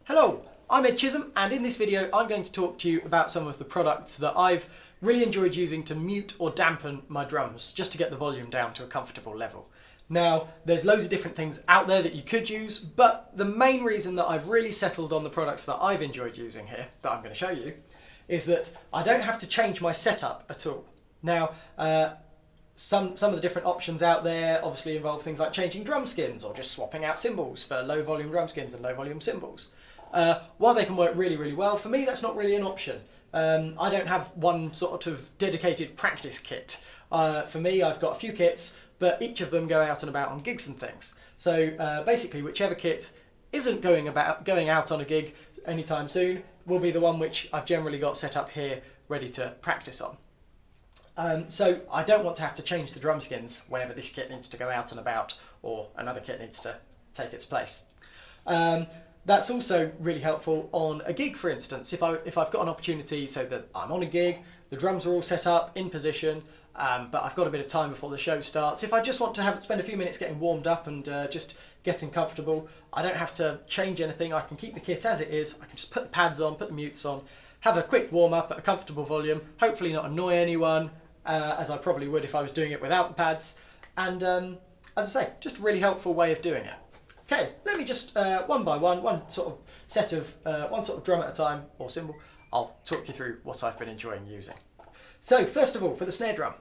Hello, I'm Ed Chisholm, and in this video I'm going to talk to you about some of the products that I've really enjoyed using to mute or dampen my drums, just to get the volume down to a comfortable level. Now, there's loads of different things out there that you could use, but the main reason that I've really settled on the products that I've enjoyed using here, that I'm going to show you, is that I don't have to change my setup at all. Now, some of the different options out there obviously involve things like changing drum skins or just swapping out cymbals for low volume drum skins and low volume cymbals. While they can work really well, for me that's not really an option. I don't have one sort of dedicated practice kit. For me, I've got a few kits, but each of them go out and about on gigs and things. So basically, whichever kit isn't going out on a gig anytime soon will be the one which I've generally got set up here ready to practice on. So I don't want to have to change the drum skins whenever this kit needs to go out and about or another kit needs to take its place. That's also really helpful on a gig, for instance. If I've got an opportunity so that I'm on a gig, the drums are all set up, in position, but I've got a bit of time before the show starts. If I just want to spend a few minutes getting warmed up and just getting comfortable, I don't have to change anything. I can keep the kit as it is. I can just put the pads on, put the mutes on, have a quick warm up at a comfortable volume, hopefully not annoy anyone, as I probably would if I was doing it without the pads. And as I say, just a really helpful way of doing it. Okay, let me just one by one sort of drum at a time, or cymbal, I'll talk you through what I've been enjoying using. So first of all, for the snare drum,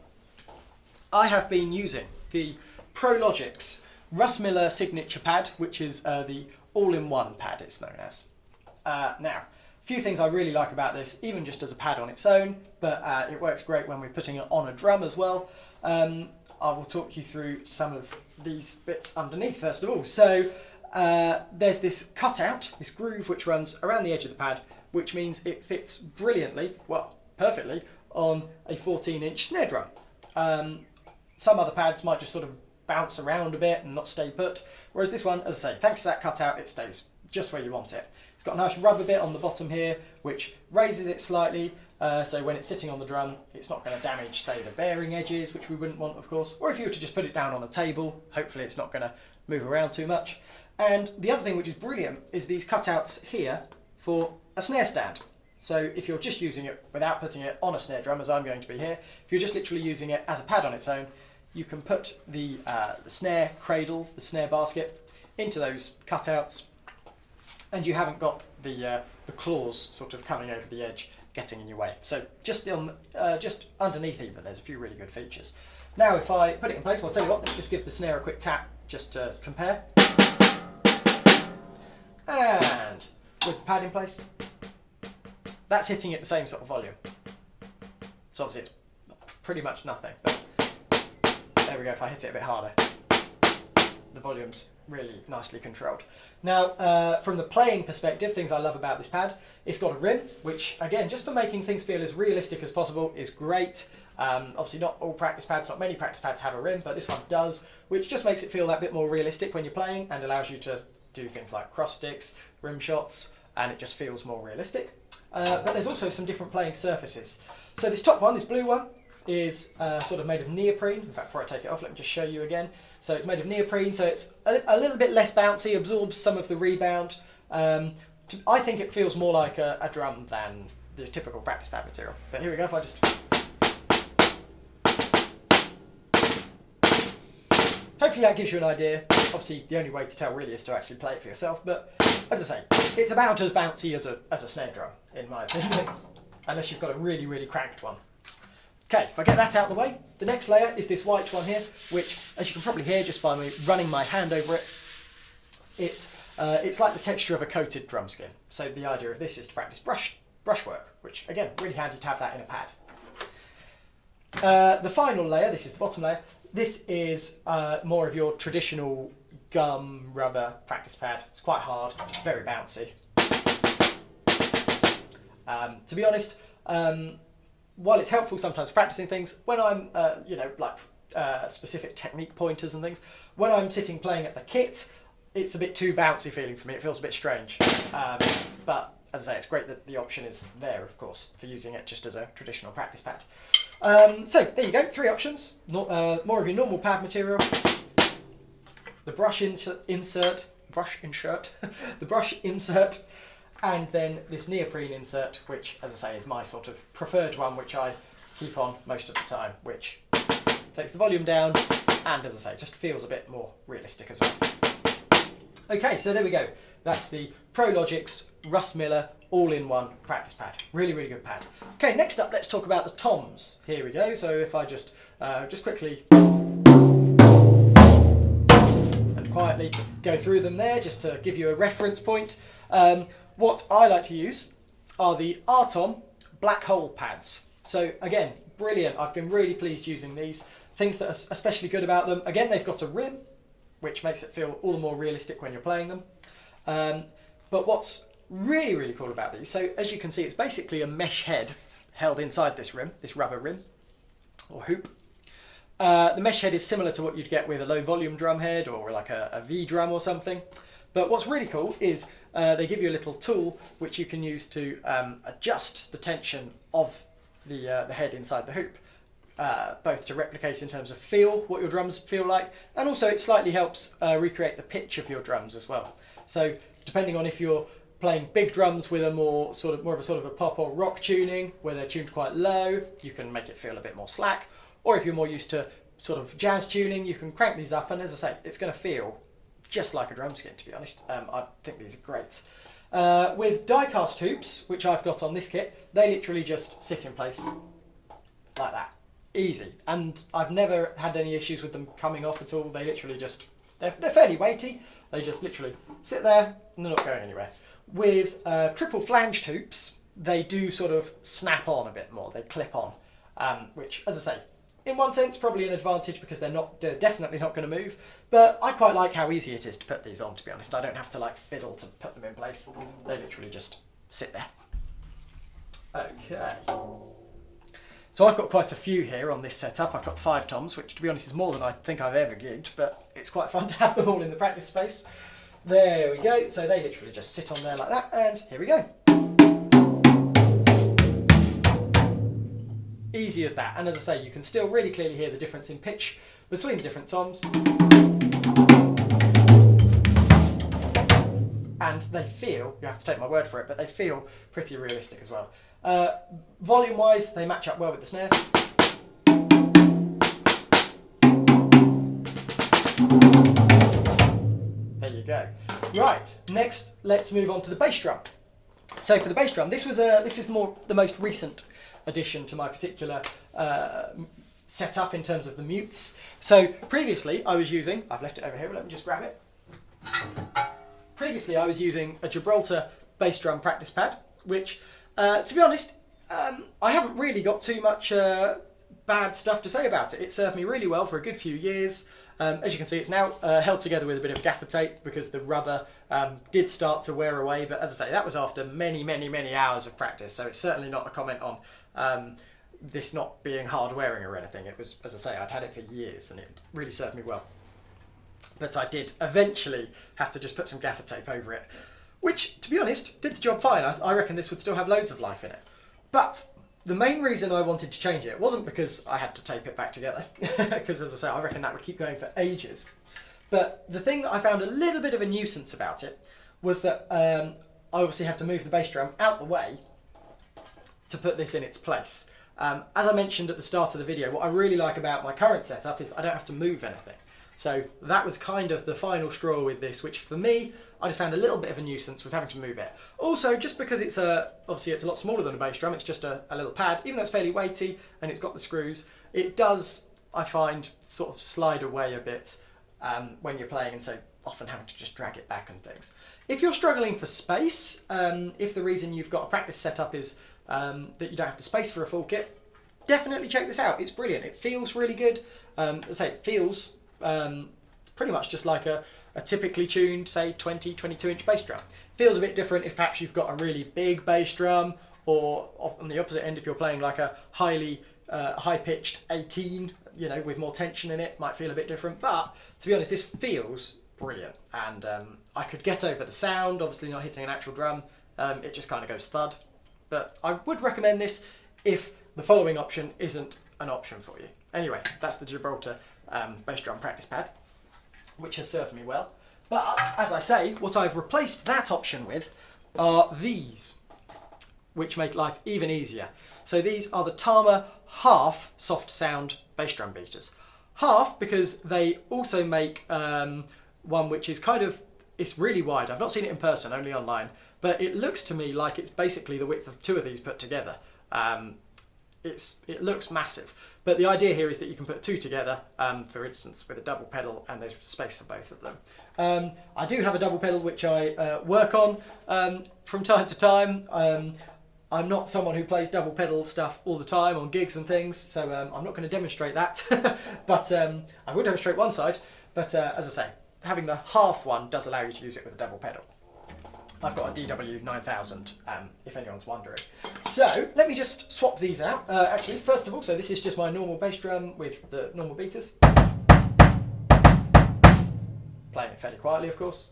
I have been using the Prologix Russ signature pad, which is the all-in-one pad it's known as. Now, a few things I really like about this, even just as a pad on its own, but it works great when we're putting it on a drum as well. I will talk you through some of these bits underneath first of all. So there's this cutout, this groove which runs around the edge of the pad, which means it fits brilliantly, well, perfectly, on a 14-inch snare drum. Some other pads might just sort of bounce around a bit and not stay put, whereas this one, as I say, thanks to that cutout, it stays just where you want it. It's got a nice rubber bit on the bottom here, which raises it slightly, so when it's sitting on the drum, it's not going to damage, say, the bearing edges, which we wouldn't want, of course. Or if you were to just put it down on a table, hopefully it's not going to move around too much. And the other thing which is brilliant is these cutouts here for a snare stand. So if you're just using it without putting it on a snare drum, as I'm going to be here, if you're just literally using it as a pad on its own, you can put the snare cradle, the snare basket, into those cutouts, and you haven't got the claws sort of coming over the edge, getting in your way. So just underneath even, there's a few really good features. Now if I put it in place, well, I'll tell you what, let's just give the snare a quick tap just to compare. And with the pad in place, that's hitting at the same sort of volume. So obviously it's pretty much nothing, but there we go, if I hit it a bit harder, the volume's really nicely controlled. Now, from the playing perspective, things I love about this pad, it's got a rim, which again, just for making things feel as realistic as possible, is great. Obviously not all practice pads, not many practice pads have a rim, but this one does, which just makes it feel that bit more realistic when you're playing and allows you to do things like cross sticks, rim shots, and it just feels more realistic. But there's also some different playing surfaces. So this top one, this blue one, is sort of made of neoprene. In fact, before I take it off, let me just show you again. So it's made of neoprene, so it's a little bit less bouncy, absorbs some of the rebound. I think it feels more like a drum than the typical practice pad material. But here we go, if I just... Hopefully that gives you an idea. Obviously, the only way to tell really is to actually play it for yourself, but as I say, it's about as bouncy as a snare drum, in my opinion, unless you've got a really cranked one. Okay, if I get that out of the way, the next layer is this white one here, which, as you can probably hear just by me running my hand over it, it's like the texture of a coated drum skin. So the idea of this is to practice brushwork, which again, really handy to have that in a pad. The final layer, this is the bottom layer, this is more of your traditional gum rubber practice pad. It's quite hard, very bouncy. To be honest, while it's helpful sometimes practicing things, when I'm, specific technique pointers and things, when I'm sitting playing at the kit, it's a bit too bouncy feeling for me. It feels a bit strange. But as I say, it's great that the option is there, of course, for using it just as a traditional practice pad. So there you go, 3 options. More of your normal pad material, the brush insert, the brush insert, and then this neoprene insert, which, as I say, is my sort of preferred one, which I keep on most of the time, which takes the volume down, and as I say, just feels a bit more realistic as well. Okay, so there we go. That's the Prologix Russ Miller all-in-one practice pad. Really, really good pad. Okay, next up, let's talk about the toms. Here we go. So if I just quickly and quietly go through them there, just to give you a reference point. What I like to use are the RTOM black hole pads. So again, brilliant. I've been really pleased using these. Things that are especially good about them, again, they've got a rim, which makes it feel all the more realistic when you're playing them. But what's really, really cool about these, so as you can see, it's basically a mesh head held inside this rim, this rubber rim, or hoop. The mesh head is similar to what you'd get with a low volume drum head or like a V drum or something. But what's really cool is they give you a little tool which you can use to adjust the tension of the head inside the hoop. Both to replicate in terms of feel, what your drums feel like, and also it slightly helps recreate the pitch of your drums as well. So depending on if you're playing big drums with a more of a pop or rock tuning, where they're tuned quite low, you can make it feel a bit more slack. Or if you're more used to sort of jazz tuning, you can crank these up, and as I say, it's going to feel just like a drum skin, to be honest. I think these are great. With die-cast hoops, which I've got on this kit, they literally just sit in place like that. Easy. And I've never had any issues with them coming off at all. They literally just, they're fairly weighty. They just literally sit there and they're not going anywhere. With triple flanged hoops, they do sort of snap on a bit more. They clip on, which, as I say, in one sense, probably an advantage because they're definitely not going to move. But I quite like how easy it is to put these on, to be honest. I don't have to like fiddle to put them in place. They literally just sit there. Okay. So I've got quite a few here on this setup. I've got 5 toms, which to be honest is more than I think I've ever gigged, but it's quite fun to have them all in the practice space. There we go. So they literally just sit on there like that, and here we go. Easy as that. And as I say, you can still really clearly hear the difference in pitch between the different toms. And they feel, you have to take my word for it, but they feel pretty realistic as well. Volume-wise, they match up well with the snare. There you go. Right, next let's move on to the bass drum. So for the bass drum, this is the most recent addition to my particular setup in terms of the mutes. So previously I was using, I've left it over here, let me just grab it. Previously I was using a Gibraltar bass drum practice pad, which to be honest, I haven't really got too much bad stuff to say about it. It served me really well for a good few years. As you can see, it's now held together with a bit of gaffer tape because the rubber did start to wear away. But as I say, that was after many, many, many hours of practice. So it's certainly not a comment on this not being hard wearing or anything. It was, as I say, I'd had it for years and it really served me well. But I did eventually have to just put some gaffer tape over it, which, to be honest, did the job fine. I reckon this would still have loads of life in it. But the main reason I wanted to change it wasn't because I had to tape it back together, because as I say, I reckon that would keep going for ages. But the thing that I found a little bit of a nuisance about it was that I obviously had to move the bass drum out the way to put this in its place. As I mentioned at the start of the video, what I really like about my current setup is that I don't have to move anything. So that was kind of the final straw with this, which for me, I just found a little bit of a nuisance, was having to move it. Also, just because it's obviously it's a lot smaller than a bass drum, it's just a little pad, even though it's fairly weighty and it's got the screws, it does, I find, sort of slide away a bit when you're playing, and so often having to just drag it back and things. If you're struggling for space, if the reason you've got a practice setup is that you don't have the space for a full kit, definitely check this out. It's brilliant. It feels really good. As I say, it feels pretty much just like a typically tuned, say, 22 inch bass drum. Feels a bit different if perhaps you've got a really big bass drum, or on the opposite end if you're playing like a highly high-pitched 18, you know, with more tension in it, might feel a bit different. But to be honest, this feels brilliant, and I could get over the sound, obviously not hitting an actual drum. It just kind of goes thud. But I would recommend this if the following option isn't an option for you. Anyway, that's the Gibraltar bass drum practice pad, which has served me well. But as I say, what I've replaced that option with are these, which make life even easier. So these are the Tama half soft sound bass drum beaters. Half because they also make one which is kind of, it's really wide. I've not seen it in person, only online, but it looks to me like it's basically the width of two of these put together. It looks massive, but the idea here is that you can put two together, for instance, with a double pedal, and there's space for both of them. I do have a double pedal which I work on from time to time. I'm not someone who plays double pedal stuff all the time on gigs and things, so I'm not going to demonstrate that, but I will demonstrate one side. But as I say, having the half one does allow you to use it with a double pedal. I've got a DW9000, if anyone's wondering. So let me just swap these out. Actually, first of all, so this is just my normal bass drum with the normal beaters. Playing it fairly quietly, of course.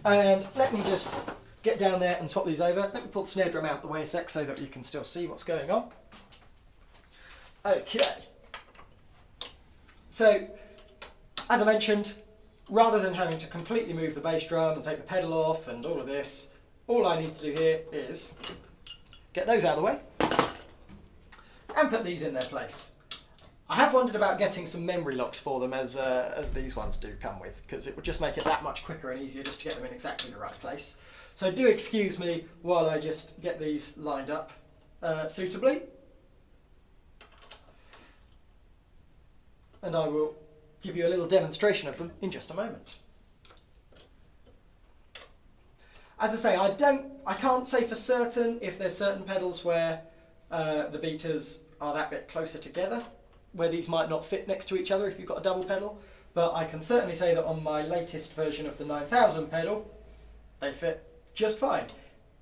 And let me just get down there and swap these over. Let me pull the snare drum out the way a sec so that you can still see what's going on. Okay. So, as I mentioned, rather than having to completely move the bass drum and take the pedal off and all of this, all I need to do here is get those out of the way and put these in their place. I have wondered about getting some memory locks for them as these ones do come with, because it would just make it that much quicker and easier just to get them in exactly the right place. So do excuse me while I just get these lined up suitably. And I will give you a little demonstration of them in just a moment. As I say, I can't say for certain if there's certain pedals where the beaters are that bit closer together, where these might not fit next to each other if you've got a double pedal, but I can certainly say that on my latest version of the 9000 pedal, they fit just fine.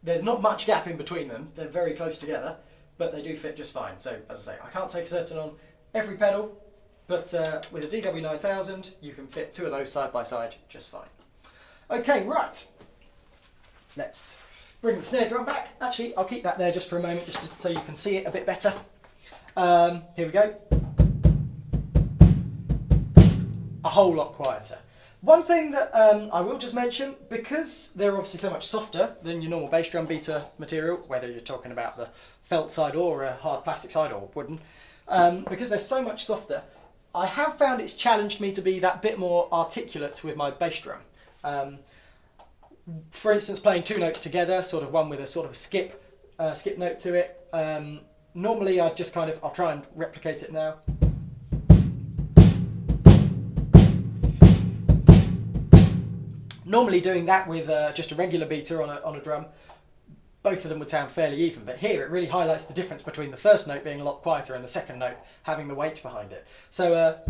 There's not much gap in between them, they're very close together, but they do fit just fine. So as I say, I can't say for certain on every pedal, but with a DW9000 you can fit two of those side by side just fine. Okay, right, let's bring the snare drum back. Actually, I'll keep that there just for a moment, just so you can see it a bit better. Here we go. A whole lot quieter. One thing that I will just mention, because they're obviously so much softer than your normal bass drum beater material, whether you're talking about the felt side or a hard plastic side or wooden, because they're so much softer, I have found it's challenged me to be that bit more articulate with my bass drum. For instance, playing two notes together, sort of one with a sort of a skip note to it. Normally I'll try and replicate it now. Normally doing that with just a regular beater on a drum, both of them would sound fairly even, but here it really highlights the difference between the first note being a lot quieter and the second note having the weight behind it. So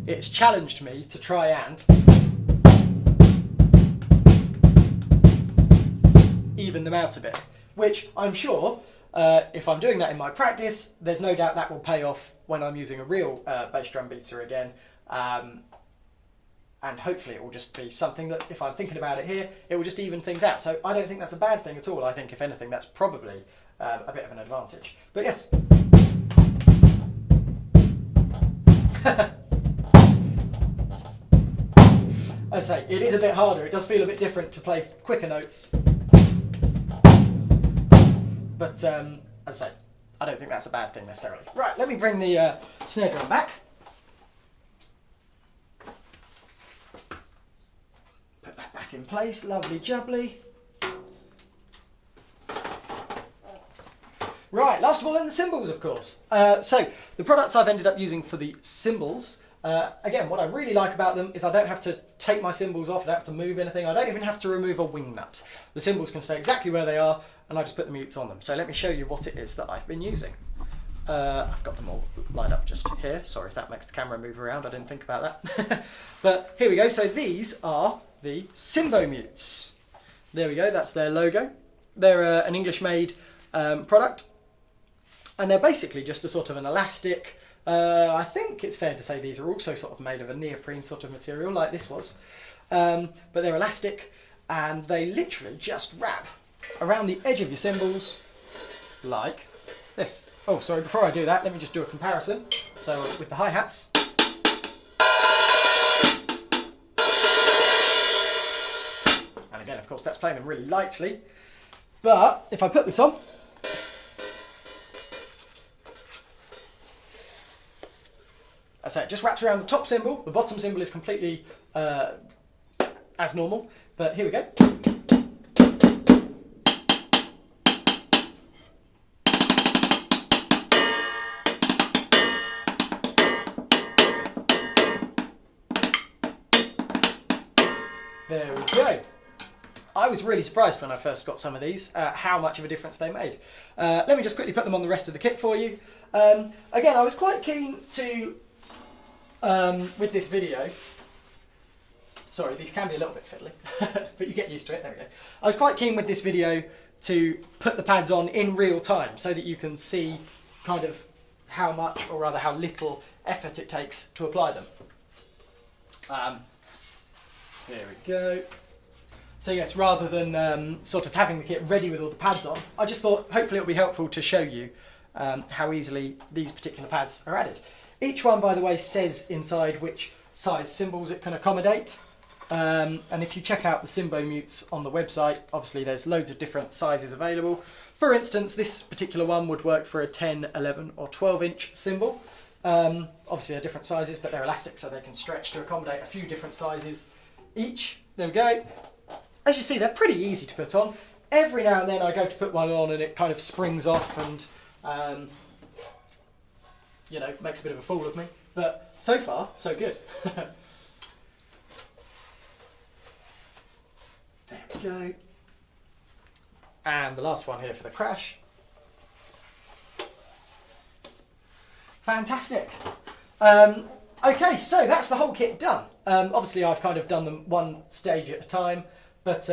it's challenged me to try and even them out a bit, which I'm sure if I'm doing that in my practice, there's no doubt that will pay off when I'm using a real bass drum beater again. And hopefully it will just be something that, if I'm thinking about it here, it will just even things out. So I don't think that's a bad thing at all. I think, if anything, that's probably a bit of an advantage. But yes. I'd say it is a bit harder. It does feel a bit different to play quicker notes. But as I say, I don't think that's a bad thing necessarily. Right, let me bring the snare drum back. Put that back in place, lovely jubbly. Right, last of all then the cymbals, of course. So the products I've ended up using for the cymbals, again, what I really like about them is I don't have to take my cymbals off, I don't have to move anything, I don't even have to remove a wing nut. The cymbals can stay exactly where they are, and I just put the mutes on them. So let me show you what it is that I've been using. I've got them all lined up just here. Sorry if that makes the camera move around, I didn't think about that. But here we go, so these are the Cymbomutes. There we go, that's their logo. They're an English-made product, and they're basically just a sort of an elastic, I think it's fair to say these are also sort of made of a neoprene sort of material like this was, but they're elastic and they literally just wrap around the edge of your cymbals like this. Oh, sorry, before I do that, let me just do a comparison. So with the hi-hats, again, of course, that's playing them really lightly. But if I put this on, I say it just wraps around the top cymbal. The bottom cymbal is completely as normal, but here we go. There we go. I was really surprised when I first got some of these, how much of a difference they made. Let me just quickly put them on the rest of the kit for you. Again, I was quite keen to, with this video, sorry, these can be a little bit fiddly, but you get used to it, there we go. I was quite keen with this video to put the pads on in real time so that you can see kind of how much, or rather how little effort it takes to apply them. There we go. So yes, rather than sort of having the kit ready with all the pads on, I just thought hopefully it'll be helpful to show you how easily these particular pads are added. Each one, by the way, says inside which size cymbals it can accommodate. And if you check out the Cymbomutes on the website, obviously there's loads of different sizes available. For instance, this particular one would work for a 10, 11 or 12 inch cymbal. Obviously they're different sizes, but they're elastic so they can stretch to accommodate a few different sizes each. There we go. As you see, they're pretty easy to put on. Every now and then I go to put one on and it kind of springs off and, you know, makes a bit of a fool of me. But so far, so good. There we go. And the last one here for the crash. Fantastic. Okay, so that's the whole kit done. Obviously I've kind of done them one stage at a time, but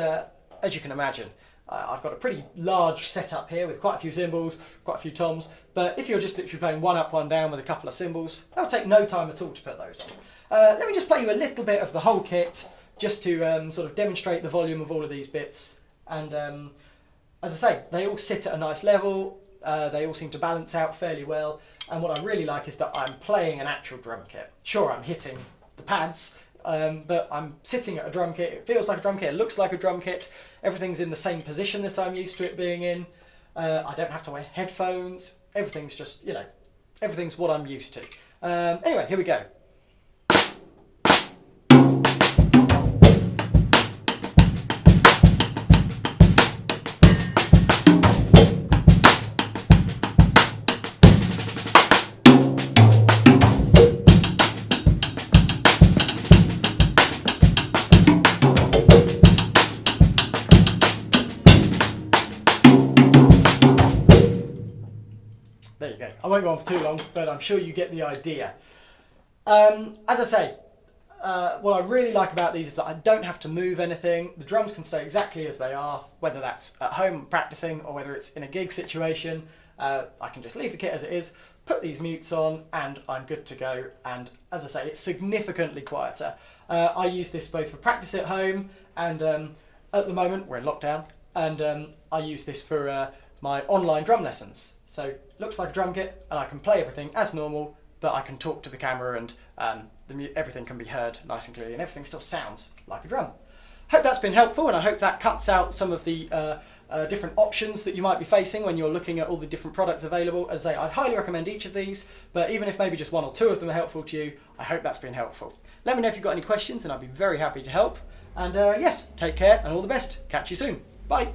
as you can imagine, I've got a pretty large setup here with quite a few cymbals, quite a few toms, but if you're just literally playing one up, one down with a couple of cymbals, that'll take no time at all to put those on. Let me just play you a little bit of the whole kit, just to sort of demonstrate the volume of all of these bits. And as I say, they all sit at a nice level, they all seem to balance out fairly well, and what I really like is that I'm playing an actual drum kit. Sure, I'm hitting the pads, but I'm sitting at a drum kit. It feels like a drum kit, it looks like a drum kit, everything's in the same position that I'm used to it being in. I don't have to wear headphones, everything's just, you know, everything's what I'm used to. Anyway, here we go. There you go. I won't go on for too long, but I'm sure you get the idea. As I say, what I really like about these is that I don't have to move anything. The drums can stay exactly as they are, whether that's at home practicing or whether it's in a gig situation. I can just leave the kit as it is, put these mutes on, and I'm good to go. And as I say, it's significantly quieter. I use this both for practice at home and at the moment we're in lockdown, and I use this for my online drum lessons. So it looks like a drum kit and I can play everything as normal, but I can talk to the camera and everything can be heard nice and clearly and everything still sounds like a drum. Hope that's been helpful, and I hope that cuts out some of the different options that you might be facing when you're looking at all the different products available. As I say, I'd highly recommend each of these, but even if maybe just one or two of them are helpful to you, I hope that's been helpful. Let me know if you've got any questions and I'd be very happy to help. And yes, take care and all the best. Catch you soon. Bye.